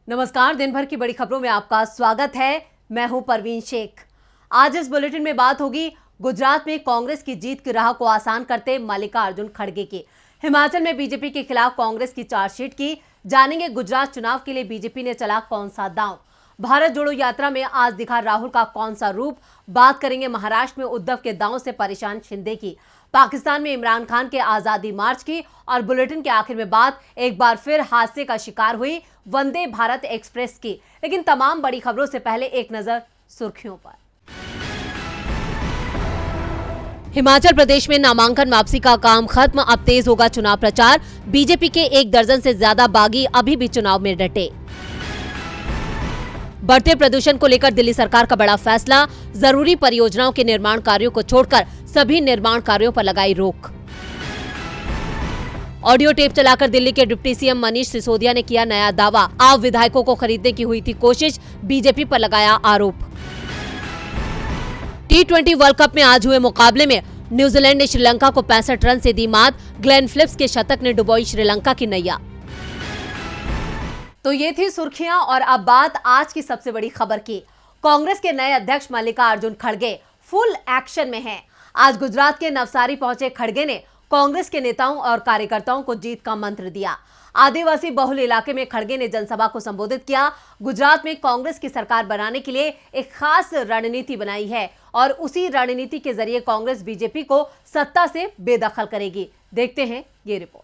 नमस्कार, दिन भर की बड़ी खबरों में आपका स्वागत है। मैं हूं परवीन शेख। आज इस बुलेटिन में बात होगी गुजरात में कांग्रेस की जीत की राह को आसान करते मल्लिकार्जुन खड़गे की। हिमाचल में बीजेपी के खिलाफ कांग्रेस की चार्जशीट की। जानेंगे गुजरात चुनाव के लिए बीजेपी ने चला कौन सा दांव। भारत जोड़ो यात्रा में आज दिखा राहुल का कौन सा रूप। बात करेंगे महाराष्ट्र में उद्धव के दांव से परेशान शिंदे की। पाकिस्तान में इमरान खान के आजादी मार्च की। और बुलेटिन के आखिर में बात एक बार फिर हादसे का शिकार हुई वंदे भारत एक्सप्रेस की। लेकिन तमाम बड़ी खबरों से पहले एक नजर सुर्खियों पर। हिमाचल प्रदेश में नामांकन वापसी का काम खत्म, अब तेज होगा चुनाव प्रचार। बीजेपी के 1 दर्जन से ज्यादा बागी अभी भी चुनाव में डटे। बढ़ते प्रदूषण को लेकर दिल्ली सरकार का बड़ा फैसला, जरूरी परियोजनाओं के निर्माण कार्यों को छोड़कर सभी निर्माण कार्यों पर लगाई रोक। ऑडियो टेप चलाकर दिल्ली के डिप्टी सीएम मनीष सिसोदिया ने किया नया दावा, आव विधायकों को खरीदने की हुई थी कोशिश, बीजेपी पर लगाया आरोप। T20 वर्ल्ड कप में आज हुए मुकाबले में न्यूजीलैंड ने श्रीलंका को 65 रन से दी मात। ग्लेन फिलिप्स के शतक ने डुबोई श्रीलंका की नैया। तो ये थी सुर्खियां और अब बात आज की सबसे बड़ी खबर की। कांग्रेस के नए अध्यक्ष मल्लिकार्जुन खड़गे फुल एक्शन में हैं। आज गुजरात के नवसारी पहुंचे खड़गे ने कांग्रेस के नेताओं और कार्यकर्ताओं को जीत का मंत्र दिया। आदिवासी बहुल इलाके में खड़गे ने जनसभा को संबोधित किया। गुजरात में कांग्रेस की सरकार बनाने के लिए एक खास रणनीति बनाई है और उसी रणनीति के जरिए कांग्रेस बीजेपी को सत्ता से बेदखल करेगी। देखते हैं ये रिपोर्ट।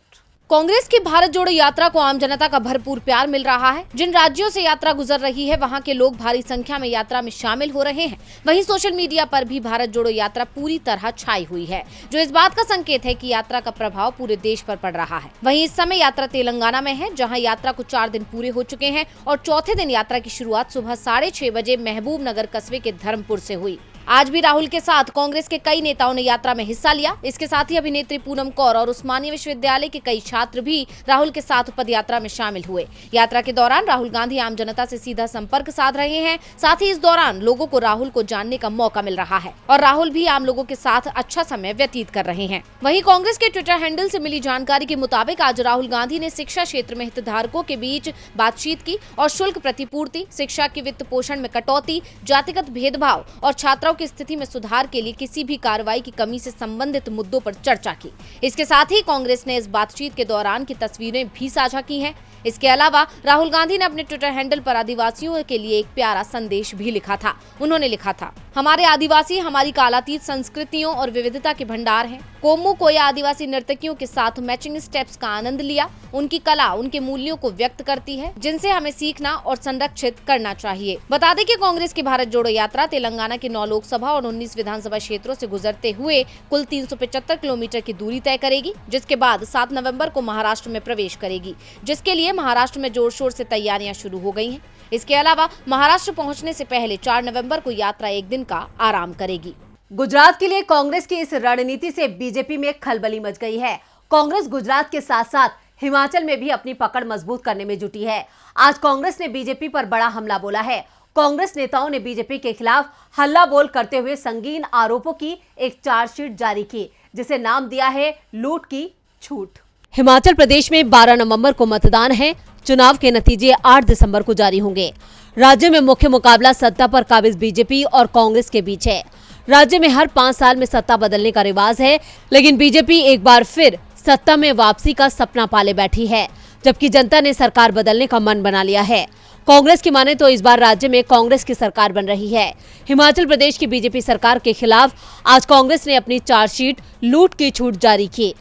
कांग्रेस की भारत जोड़ो यात्रा को आम जनता का भरपूर प्यार मिल रहा है। जिन राज्यों से यात्रा गुजर रही है वहां के लोग भारी संख्या में यात्रा में शामिल हो रहे हैं। वहीं सोशल मीडिया पर भी भारत जोड़ो यात्रा पूरी तरह छाई हुई है, जो इस बात का संकेत है कि यात्रा का प्रभाव पूरे देश पर पड़ रहा है। वहीं इस समय यात्रा तेलंगाना में है, जहां यात्रा को 4 दिन पूरे हो चुके हैं और चौथे दिन यात्रा की शुरुआत सुबह 6:30 बजे महबूब नगर कस्बे के धर्मपुर से हुई। आज भी राहुल के साथ कांग्रेस के कई नेताओं ने यात्रा में हिस्सा लिया। इसके साथ ही अभिनेत्री पूनम कौर और उस्मानिया विश्वविद्यालय के कई छात्र भी राहुल के साथ पद यात्रा में शामिल हुए। यात्रा के दौरान राहुल गांधी आम जनता से सीधा संपर्क साध रहे हैं। साथ ही इस दौरान लोगों को राहुल को जानने का मौका मिल रहा है और राहुल भी आम लोगों के साथ अच्छा समय व्यतीत कर रहे हैं। वहीं कांग्रेस के ट्विटर हैंडल से मिली जानकारी के मुताबिक आज राहुल गांधी ने शिक्षा क्षेत्र में हितधारकों के बीच बातचीत की और शुल्क प्रतिपूर्ति, शिक्षा के वित्त पोषण में कटौती, जातिगत भेदभाव और छात्राओं की स्थिति में सुधार के लिए किसी भी कार्रवाई की कमी से संबंधित मुद्दों पर चर्चा की। इसके साथ ही कांग्रेस ने इस बातचीत के दौरान की तस्वीरें भी साझा की हैं। इसके अलावा राहुल गांधी ने अपने ट्विटर हैंडल पर आदिवासियों के लिए एक प्यारा संदेश भी लिखा था। उन्होंने लिखा था, हमारे आदिवासी हमारी कालातीत संस्कृतियों और विविधता के भंडार हैं। कोमू कोया आदिवासी नर्तकियों के साथ मैचिंग स्टेप्स का आनंद लिया। उनकी कला उनके मूल्यों को व्यक्त करती है, जिनसे हमें सीखना और संरक्षित करना चाहिए। बता दें कि कांग्रेस की भारत जोड़ो यात्रा तेलंगाना के 9 लोकसभा और 19 विधानसभा क्षेत्रों से गुजरते हुए कुल 375 किलोमीटर की दूरी तय करेगी, जिसके बाद 7 नवंबर को महाराष्ट्र में प्रवेश करेगी, जिसके लिए महाराष्ट्र में जोर शोर से तैयारियां शुरू हो गई हैं। इसके अलावा महाराष्ट्र पहुंचने से पहले 4 नवंबर को यात्रा 1 दिन का आराम करेगी। गुजरात के लिए कांग्रेस की इस रणनीति से बीजेपी में खलबली मच गई है। कांग्रेस गुजरात के साथ साथ हिमाचल में भी अपनी पकड़ मजबूत करने में जुटी है। आज कांग्रेस ने बीजेपी पर बड़ा हमला बोला है। कांग्रेस नेताओं ने बीजेपी के खिलाफ हल्ला बोल करते हुए संगीन आरोपों की एक चार्जशीट जारी की, जिसे नाम दिया है लूट की छूट। हिमाचल प्रदेश में 12 नवंबर को मतदान है। चुनाव के नतीजे 8 दिसंबर को जारी होंगे। राज्य में मुख्य मुकाबला सत्ता पर काबिज बीजेपी और कांग्रेस के बीच है। राज्य में हर 5 साल में सत्ता बदलने का रिवाज है, लेकिन बीजेपी एक बार फिर सत्ता में वापसी का सपना पाले बैठी है, जबकि जनता ने सरकार बदलने का मन बना लिया है। कांग्रेस की माने तो इस बार राज्य में कांग्रेस की सरकार बन रही है। हिमाचल प्रदेश की बीजेपी सरकार के खिलाफ आज कांग्रेस ने अपनी चार्जशीट लूट की छूट जारी की।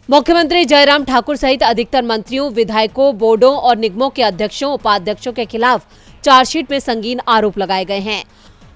मुख्यमंत्री जयराम ठाकुर सहित अधिकतर मंत्रियों, विधायकों, बोर्डों और निगमों के अध्यक्षों, उपाध्यक्षों के खिलाफ चार्जशीट में संगीन आरोप लगाए गए हैं।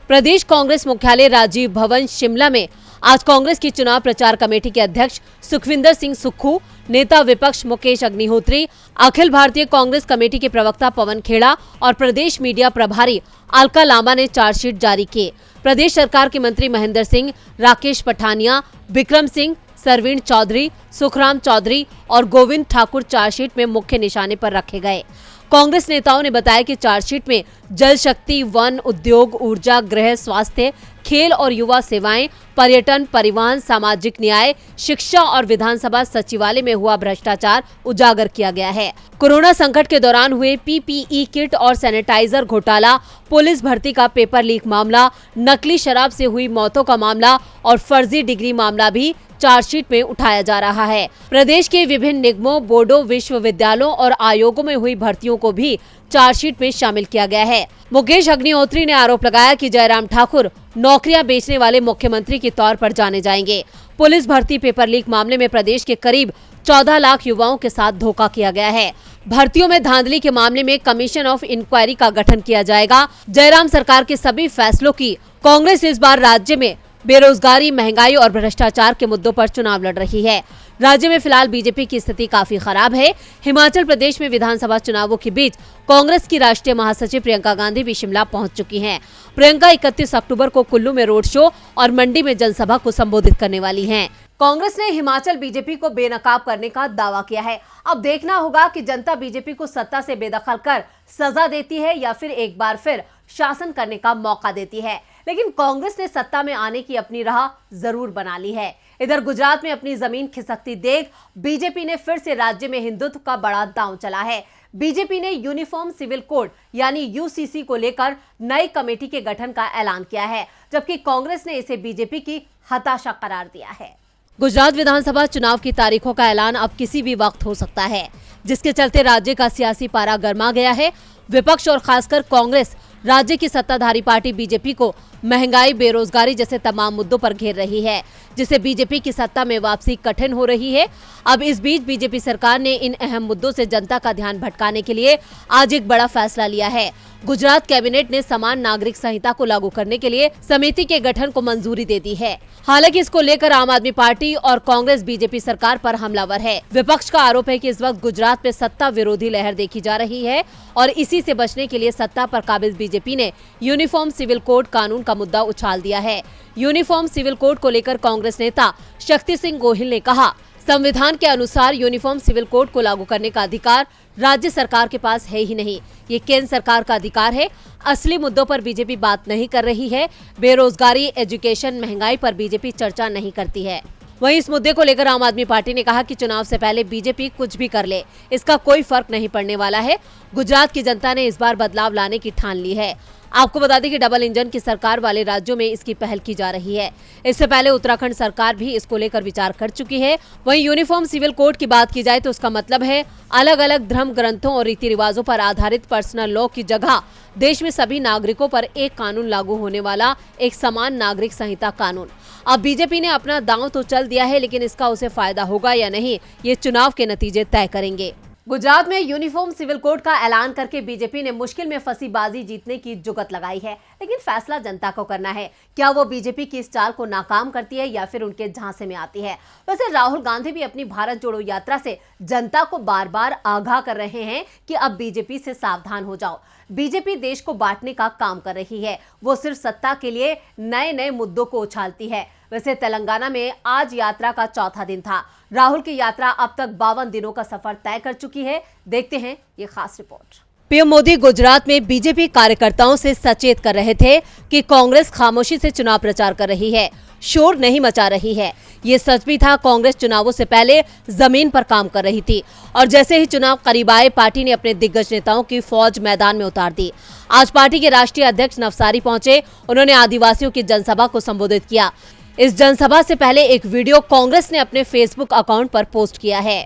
प्रदेश कांग्रेस मुख्यालय राजीव भवन शिमला में आज कांग्रेस की चुनाव प्रचार कमेटी के अध्यक्ष सुखविंदर सिंह सुक्खू, नेता विपक्ष मुकेश अग्निहोत्री, अखिल भारतीय कांग्रेस कमेटी के प्रवक्ता पवन खेड़ा और प्रदेश मीडिया प्रभारी अलका लांबा ने चार्जशीट जारी की। प्रदेश सरकार के मंत्री महेंद्र सिंह, राकेश पठानिया, विक्रम सिंह, सरवीण चौधरी, सुखराम चौधरी और गोविंद ठाकुर चार्जशीट में मुख्य निशाने पर रखे गए। कांग्रेस नेताओं ने बताया कि चार्जशीट में जल शक्ति, वन, उद्योग, ऊर्जा, गृह, स्वास्थ्य, खेल और युवा सेवाएं, पर्यटन, परिवहन, सामाजिक न्याय, शिक्षा और विधानसभा सचिवालय में हुआ भ्रष्टाचार उजागर किया गया है। कोरोना संकट के दौरान हुए पीपीई किट और सैनिटाइजर घोटाला, पुलिस भर्ती का पेपर लीक मामला, नकली शराब से हुई मौतों का मामला और फर्जी डिग्री मामला भी चार्जशीट में उठाया जा रहा है। प्रदेश के विभिन्न निगमों, बोर्डों, विश्वविद्यालयों और आयोगों में हुई भर्तियों को भी चार्जशीट में शामिल किया गया है। मुकेश अग्निहोत्री ने आरोप लगाया कि जयराम ठाकुर नौकरियां बेचने वाले मुख्यमंत्री के तौर पर जाने जाएंगे। पुलिस भर्ती पेपर लीक मामले में प्रदेश के करीब 14 लाख युवाओं के साथ धोखा किया गया है। भर्तियों में धांधली के मामले में कमीशन ऑफ इंक्वायरी का गठन किया जाएगा। जयराम सरकार के सभी फैसलों की कांग्रेस इस बार राज्य में बेरोजगारी, महंगाई और भ्रष्टाचार के मुद्दों पर चुनाव लड़ रही है। राज्य में फिलहाल बीजेपी की स्थिति काफी खराब है। हिमाचल प्रदेश में विधानसभा चुनावों के बीच कांग्रेस की राष्ट्रीय महासचिव प्रियंका गांधी भी शिमला पहुंच चुकी हैं। प्रियंका 31 अक्टूबर को कुल्लू में रोड शो और मंडी में जनसभा को संबोधित करने वाली हैं। कांग्रेस ने हिमाचल बीजेपी को बेनकाब करने का दावा किया है। अब देखना होगा कि जनता बीजेपी को सत्ता से बेदखल कर सजा देती है या फिर एक बार फिर शासन करने का मौका देती है। लेकिन कांग्रेस ने सत्ता में आने की अपनी राह जरूर बना ली है। इधर गुजरात में अपनी जमीन खिसकती देख बीजेपी ने फिर से राज्य में हिंदुत्व का बड़ा दांव चला है। बीजेपी ने यूनिफॉर्म सिविल कोड यानी यूसीसी को लेकर नई कमेटी के गठन का ऐलान किया है, जबकि कांग्रेस ने इसे बीजेपी की हताशा करार दिया है। गुजरात विधानसभा चुनाव की तारीखों का ऐलान अब किसी भी वक्त हो सकता है, जिसके चलते राज्य का सियासी पारा गर्मा गया है। विपक्ष और खासकर कांग्रेस राज्य की सत्ताधारी पार्टी बीजेपी को महंगाई, बेरोजगारी जैसे तमाम मुद्दों पर घेर रही है, जिससे बीजेपी की सत्ता में वापसी कठिन हो रही है। अब इस बीच बीजेपी सरकार ने इन अहम मुद्दों से जनता का ध्यान भटकाने के लिए आज एक बड़ा फैसला लिया है। गुजरात कैबिनेट ने समान नागरिक संहिता को लागू करने के लिए समिति के गठन को मंजूरी दे दी है। हालांकि इसको लेकर आम आदमी पार्टी और कांग्रेस बीजेपी सरकार पर हमलावर है। विपक्ष का आरोप है कि इस वक्त गुजरात में सत्ता विरोधी लहर देखी जा रही है और इसी से बचने के लिए सत्ता पर काबिज बीजेपी ने यूनिफॉर्म सिविल कोड कानून का मुद्दा उछाल दिया है। यूनिफॉर्म सिविल कोड को लेकर कांग्रेस नेता शक्ति सिंह गोहिल ने कहा, संविधान के अनुसार यूनिफॉर्म सिविल कोड को लागू करने का अधिकार राज्य सरकार के पास है ही नहीं, ये केंद्र सरकार का अधिकार है। असली मुद्दों पर बीजेपी बात नहीं कर रही है। बेरोजगारी, एजुकेशन, महंगाई पर बीजेपी चर्चा नहीं करती है। वहीं इस मुद्दे को लेकर आम आदमी पार्टी ने कहा कि चुनाव से पहले बीजेपी कुछ भी कर ले, इसका कोई फर्क नहीं पड़ने वाला है। गुजरात की जनता ने इस बार बदलाव लाने की ठान ली है। आपको बता दें कि डबल इंजन की सरकार वाले राज्यों में इसकी पहल की जा रही है। इससे पहले उत्तराखंड सरकार भी इसको लेकर विचार कर चुकी है। वहीं यूनिफॉर्म सिविल कोड की बात की जाए तो उसका मतलब है अलग अलग धर्म ग्रंथों और रीति रिवाजों पर आधारित पर्सनल लॉ की जगह देश में सभी नागरिकों पर एक कानून लागू होने वाला एक समान नागरिक संहिता कानून। अब बीजेपी ने अपना दांव तो चल दिया है, लेकिन इसका उसे फायदा होगा या नहीं, ये चुनाव के नतीजे तय करेंगे। गुजरात में यूनिफॉर्म सिविल कोड का ऐलान करके बीजेपी ने मुश्किल में फंसी बाजी जीतने की जुगत लगाई है, लेकिन फैसला जनता को करना है। क्या वो बीजेपी की इस चाल को नाकाम करती है या फिर उनके झांसे में आती है? वैसे राहुल गांधी भी अपनी भारत जोड़ो यात्रा से जनता को बार बार आगाह कर रहे हैं कि अब बीजेपी से सावधान हो जाओ। बीजेपी देश को बांटने का काम कर रही है, वो सिर्फ सत्ता के लिए नए नए मुद्दों को उछालती है। वैसे तेलंगाना में आज यात्रा का चौथा दिन था। राहुल की यात्रा अब तक 52 दिनों का सफर तय कर चुकी है। देखते हैं ये खास रिपोर्ट। पीएम मोदी गुजरात में बीजेपी कार्यकर्ताओं से सचेत कर रहे थे कि कांग्रेस खामोशी से चुनाव प्रचार कर रही है, शोर नहीं मचा रही है। ये सच भी था। कांग्रेस चुनावों से पहले जमीन पर काम कर रही थी और जैसे ही चुनाव करीब आए, पार्टी ने अपने दिग्गज नेताओं की फौज मैदान में उतार दी। आज पार्टी के राष्ट्रीय अध्यक्ष नवसारी पहुंचे। उन्होंने आदिवासियों की जनसभा को संबोधित किया। इस जनसभा से पहले एक वीडियो कांग्रेस ने अपने फेसबुक अकाउंट पर पोस्ट किया है।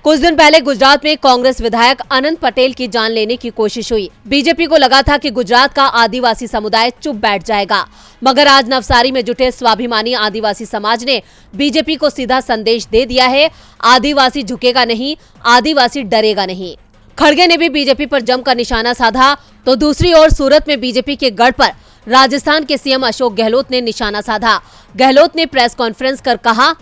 कुछ दिन पहले गुजरात में कांग्रेस विधायक अनंत पटेल की जान लेने की कोशिश हुई। बीजेपी को लगा था कि गुजरात का आदिवासी समुदाय चुप बैठ जाएगा, मगर आज नवसारी में जुटे स्वाभिमानी आदिवासी समाज ने बीजेपी को सीधा संदेश दे दिया है, आदिवासी झुकेगा नहीं, आदिवासी डरेगा नहीं। खड़गे ने भी बीजेपी पर जमकर निशाना साधा, तो दूसरी ओर सूरत में बीजेपी के गढ़ पर राजस्थान के सीएम अशोक गहलोत ने निशाना साधा। गहलोत ने प्रेस कॉन्फ्रेंस कर कहा,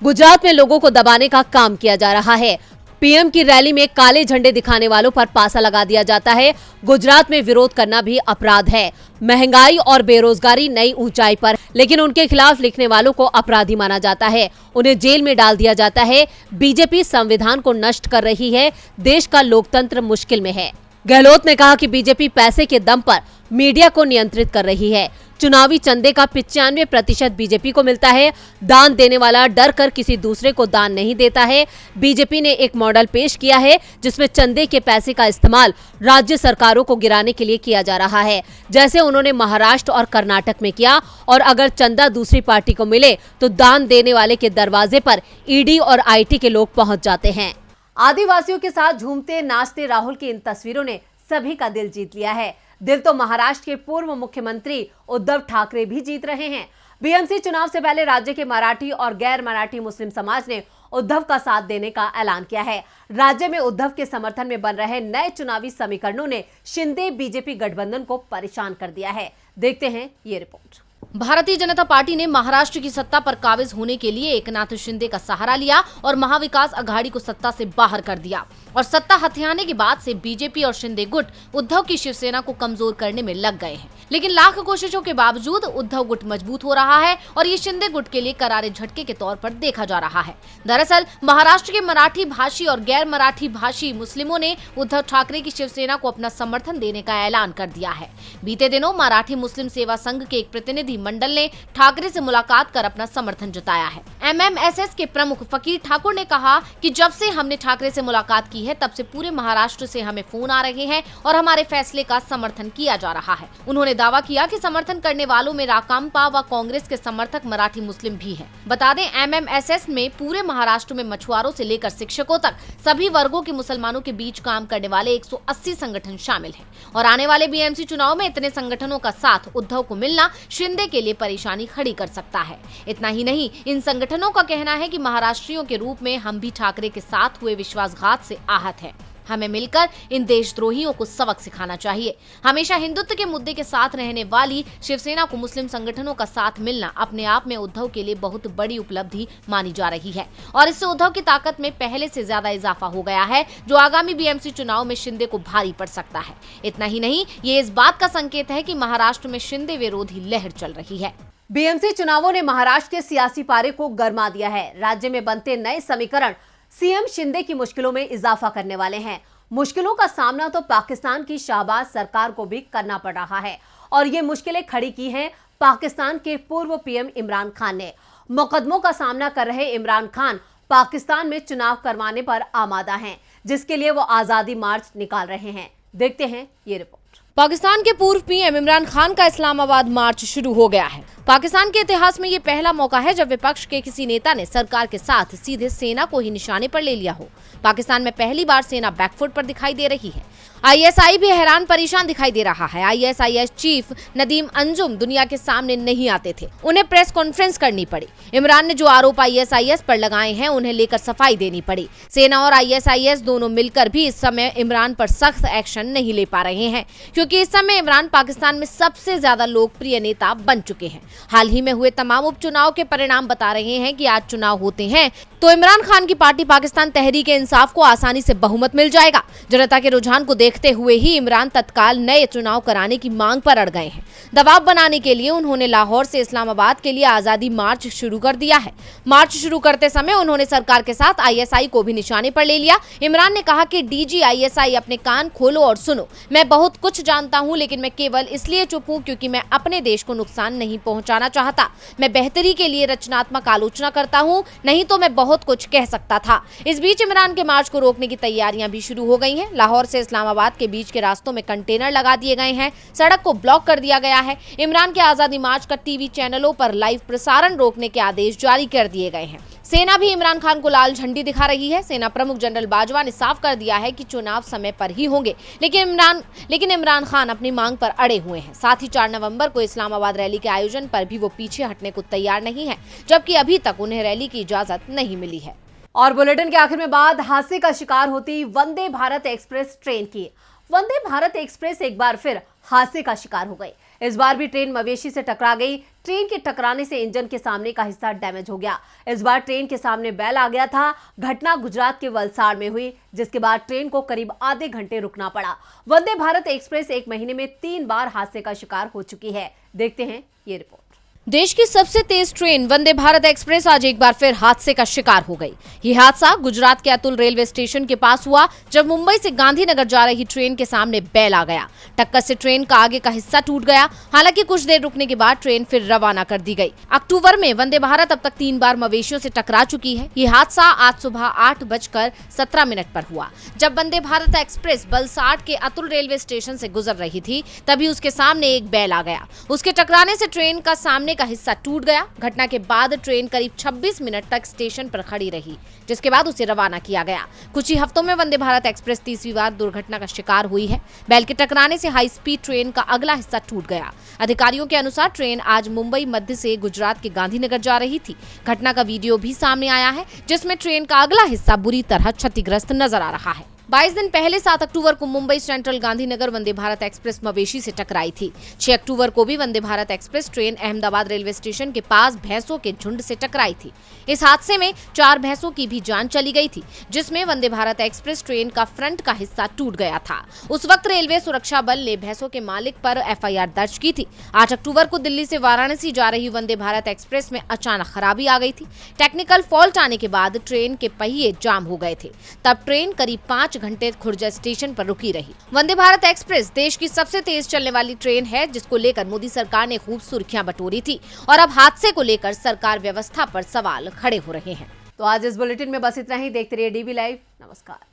गुजरात में लोगों को दबाने का काम किया जा रहा है। पीएम की रैली में काले झंडे दिखाने वालों पर पासा लगा दिया जाता है। गुजरात में विरोध करना भी अपराध है। महंगाई और बेरोजगारी नई ऊंचाई पर, लेकिन उनके खिलाफ लिखने वालों को अपराधी माना जाता है, उन्हें जेल में डाल दिया जाता है। बीजेपी संविधान को नष्ट कर रही है, देश का लोकतंत्र मुश्किल में है। गहलोत ने कहा कि बीजेपी पैसे के दम पर मीडिया को नियंत्रित कर रही है। चुनावी चंदे का 95% बीजेपी को मिलता है। दान देने वाला डर कर किसी दूसरे को दान नहीं देता है। बीजेपी ने एक मॉडल पेश किया है जिसमें चंदे के पैसे का इस्तेमाल राज्य सरकारों को गिराने के लिए किया जा रहा है, जैसे उन्होंने महाराष्ट्र और कर्नाटक में किया। और अगर चंदा दूसरी पार्टी को मिले तो दान देने वाले के दरवाजे पर ईडी और आईटी के लोग पहुंच जाते हैं। आदिवासियों के साथ झूमते नाचते राहुल की इन तस्वीरों ने सभी का दिल जीत लिया है। दिल तो महाराष्ट्र के पूर्व मुख्यमंत्री उद्धव ठाकरे भी जीत रहे हैं। बीएमसी चुनाव से पहले राज्य के मराठी और गैर मराठी मुस्लिम समाज ने उद्धव का साथ देने का ऐलान किया है। राज्य में उद्धव के समर्थन में बन रहे नए चुनावी समीकरणों ने शिंदे बीजेपी गठबंधन को परेशान कर दिया है। देखते हैं ये रिपोर्ट। भारतीय जनता पार्टी ने महाराष्ट्र की सत्ता पर काबिज होने के लिए एकनाथ शिंदे का सहारा लिया और महाविकास अघाड़ी को सत्ता से बाहर कर दिया। और सत्ता हथियाने के बाद से बीजेपी और शिंदे गुट उद्धव की शिवसेना को कमजोर करने में लग गए हैं। लेकिन लाख कोशिशों के बावजूद उद्धव गुट मजबूत हो रहा है और ये शिंदे गुट के लिए करारे झटके के तौर पर देखा जा रहा है। दरअसल महाराष्ट्र के मराठी भाषी और गैर मराठी भाषी मुस्लिमों ने उद्धव ठाकरे की शिवसेना को अपना समर्थन देने का ऐलान कर दिया है। बीते दिनों मराठी मुस्लिम सेवा संघ के एक प्रतिनिधि मंडल ने ठाकरे से मुलाकात कर अपना समर्थन जताया है। एमएमएसएस के प्रमुख फकीर ठाकुर ने कहा कि जब से हमने ठाकरे से मुलाकात की है तब से पूरे महाराष्ट्र से हमें फोन आ रहे हैं और हमारे फैसले का समर्थन किया जा रहा है। उन्होंने दावा किया कि समर्थन करने वालों में राकांपा व कांग्रेस के समर्थक मराठी मुस्लिम भी हैं। बता दें एमएमएसएस में पूरे महाराष्ट्र में मछुआरों से लेकर शिक्षकों तक सभी वर्गों के मुसलमानों के बीच काम करने वाले 180 संगठन शामिल हैं। और आने वाले बीएमसी चुनाव में इतने संगठनों का साथ उद्धव को मिलना शिंदे के लिए परेशानी खड़ी कर सकता है। इतना ही नहीं, इन संगठनों का कहना है कि महाराष्ट्रियों के रूप में हम भी ठाकरे के साथ हुए विश्वासघात से आहत हैं। हमें मिलकर इन देशद्रोहियों को सबक सिखाना चाहिए। हमेशा हिंदुत्व के मुद्दे के साथ रहने वाली शिवसेना को मुस्लिम संगठनों का साथ मिलना अपने आप में उद्धव के लिए बहुत बड़ी उपलब्धि मानी जा रही है और इससे उद्धव की ताकत में पहले से ज्यादा इजाफा हो गया है, जो आगामी बीएमसी चुनाव में शिंदे को भारी पड़ सकता है। इतना ही नहीं, ये इस बात का संकेत है कि महाराष्ट्र में शिंदे विरोधी लहर चल रही है। बीएमसी चुनावों ने महाराष्ट्र के सियासी पारे को गरमा दिया है। राज्य में बनते नए समीकरण सीएम शिंदे की मुश्किलों में इजाफा करने वाले हैं। मुश्किलों का सामना तो पाकिस्तान की शाहबाज सरकार को भी करना पड़ रहा है और ये मुश्किलें खड़ी की हैं पाकिस्तान के पूर्व पीएम इमरान खान ने। मुकदमों का सामना कर रहे इमरान खान पाकिस्तान में चुनाव करवाने पर आमादा हैं, जिसके लिए वो आजादी मार्च निकाल रहे हैं। देखते हैं ये रिपोर्ट। पाकिस्तान के पूर्व पीएम इमरान खान का इस्लामाबाद मार्च शुरू हो गया है। पाकिस्तान के इतिहास में ये पहला मौका है जब विपक्ष के किसी नेता ने सरकार के साथ सीधे सेना को ही निशाने पर ले लिया हो। पाकिस्तान में पहली बार सेना बैकफुट पर दिखाई दे रही है। आईएसआई भी हैरान परेशान दिखाई दे रहा है। आईएसआईएस चीफ नदीम अंजुम दुनिया के सामने नहीं आते थे, उन्हें प्रेस कॉन्फ्रेंस करनी पड़ी। इमरान ने जो आरोप आईएसआईएस पर लगाए हैं उन्हें लेकर सफाई देनी पड़ी। सेना और आईएसआईएस दोनों मिलकर भी इस समय इमरान पर सख्त एक्शन नहीं ले पा रहे हैं, क्योंकि इस समय इमरान पाकिस्तान में सबसे ज्यादा लोकप्रिय नेता बन चुके हैं। हाल ही में हुए तमाम उपचुनाव के परिणाम बता रहे हैं कि आज चुनाव होते हैं तो इमरान खान की पार्टी पाकिस्तान तहरीक इंसाफ को आसानी से बहुमत मिल जाएगा। जनता के रुझान को देखते हुए ही इमरान तत्काल नए चुनाव कराने की मांग पर अड़ गए हैं। दबाव बनाने के लिए उन्होंने लाहौर से इस्लामाबाद के लिए आजादी मार्च शुरू कर दिया है। मार्च शुरू करते समय उन्होंने सरकार के साथ आईएसआई को भी निशाने पर ले लिया। इमरान ने कहा कि डीजी आईएसआई अपने कान खोलो और सुनो, मैं बहुत कुछ जानता हूं, लेकिन मैं केवल इसलिए चुप हूं क्योंकि मैं अपने देश को नुकसान नहीं पहुंचाना चाहता। मैं बेहतरी के लिए रचनात्मक आलोचना करता हूं, नहीं तो मैं बहुत कुछ कह सकता था। इस बीच इमरान के मार्च को रोकने की तैयारियां भी शुरू हो गई हैं। लाहौर से इस्लामाबाद के बीच के रास्तों में कंटेनर लगा दिए गए हैं, सड़क को ब्लॉक कर दिया गया है। इमरान के आजादी मार्च का टीवी चैनलों पर लाइव प्रसारण रोकने के आदेश जारी कर दिए गए हैं। सेना भी इमरान खान को लाल झंडी दिखा रही है। सेना प्रमुख जनरल बाजवा ने साफ कर दिया है कि चुनाव समय पर ही होंगे, लेकिन इमरान खान अपनी मांग पर अड़े हुए हैं। साथ ही 4 नवंबर को इस्लामाबाद रैली के आयोजन पर भी वो पीछे हटने को तैयार नहीं है, जबकि अभी तक उन्हें रैली की इजाजत नहीं मिली है। और बुलेटिन के आखिर में बात हादसे का शिकार होती वंदे भारत एक्सप्रेस ट्रेन की। वंदे भारत एक्सप्रेस एक बार फिर हादसे का शिकार हो गई। इस बार भी ट्रेन मवेशी से टकरा गई। ट्रेन के टकराने से इंजन के सामने का हिस्सा डैमेज हो गया। इस बार ट्रेन के सामने बैल आ गया था। घटना गुजरात के वलसाड़ में हुई, जिसके बाद ट्रेन को करीब आधे घंटे रुकना पड़ा। वंदे भारत एक्सप्रेस 1 महीने में 3 बार हादसे का शिकार हो चुकी है। देखते हैं ये रिपोर्ट। देश की सबसे तेज ट्रेन वंदे भारत एक्सप्रेस आज एक बार फिर हादसे का शिकार हो गई। ये हादसा गुजरात के अतुल रेलवे स्टेशन के पास हुआ, जब मुंबई से गांधीनगर जा रही ट्रेन के सामने बैल आ गया। टक्कर से ट्रेन का आगे का हिस्सा टूट गया। हालांकि कुछ देर रुकने के बाद ट्रेन फिर रवाना कर दी गई। अक्टूबर में वंदे भारत अब तक 3 बार मवेशियों से टकरा चुकी है। ये हादसा आज सुबह 8:17 पर हुआ, जब वंदे भारत एक्सप्रेस वलसाड़ के अतुल रेलवे स्टेशन से गुजर रही थी। तभी उसके सामने एक बैल आ गया। उसके टकराने से ट्रेन का सामने का हिस्सा टूट गया। घटना के बाद ट्रेन करीब 26 मिनट तक स्टेशन पर खड़ी रही, जिसके बाद उसे रवाना किया गया। कुछ ही हफ्तों में वंदे भारत एक्सप्रेस 3वीं बार दुर्घटना का शिकार हुई है। बैल के टकराने से हाई स्पीड ट्रेन का अगला हिस्सा टूट गया। अधिकारियों के अनुसार ट्रेन आज मुंबई मध्य से गुजरात के गांधीनगर जा रही थी। घटना का वीडियो भी सामने आया है, जिसमें ट्रेन का अगला हिस्सा बुरी तरह क्षतिग्रस्त नजर आ रहा है। 22 दिन पहले 7 अक्टूबर को मुंबई सेंट्रल गांधीनगर वंदे भारत एक्सप्रेस मवेशी से टकराई थी। 6 अक्टूबर को भी Vande Bharat express train Ahmedabad railway station के पास भैंसों के झुंड से टकराई थी। इस हादसे में 4 भैंसों की भी जान चली गई थी, जिसमें वंदे भारत एक्सप्रेस ट्रेन का फ्रंट का हिस्सा टूट गया था। उस वक्त रेलवे सुरक्षा बल ने भैंसों के मालिक पर FIR दर्ज की थी। 8 अक्टूबर को दिल्ली से वाराणसी जा रही वंदे भारत एक्सप्रेस में अचानक खराबी आ गई थी। टेक्निकल फॉल्ट आने के बाद ट्रेन के पहिए जाम हो गए थे। तब ट्रेन करीब 5 घंटे खुर्जा स्टेशन पर रुकी रही। वंदे भारत एक्सप्रेस देश की सबसे तेज चलने वाली ट्रेन है, जिसको लेकर मोदी सरकार ने खूब सुर्खियां बटोरी थी, और अब हादसे को लेकर सरकार व्यवस्था पर सवाल खड़े हो रहे हैं। तो आज इस बुलेटिन में बस इतना ही। देखते रहिए DV लाइव। नमस्कार।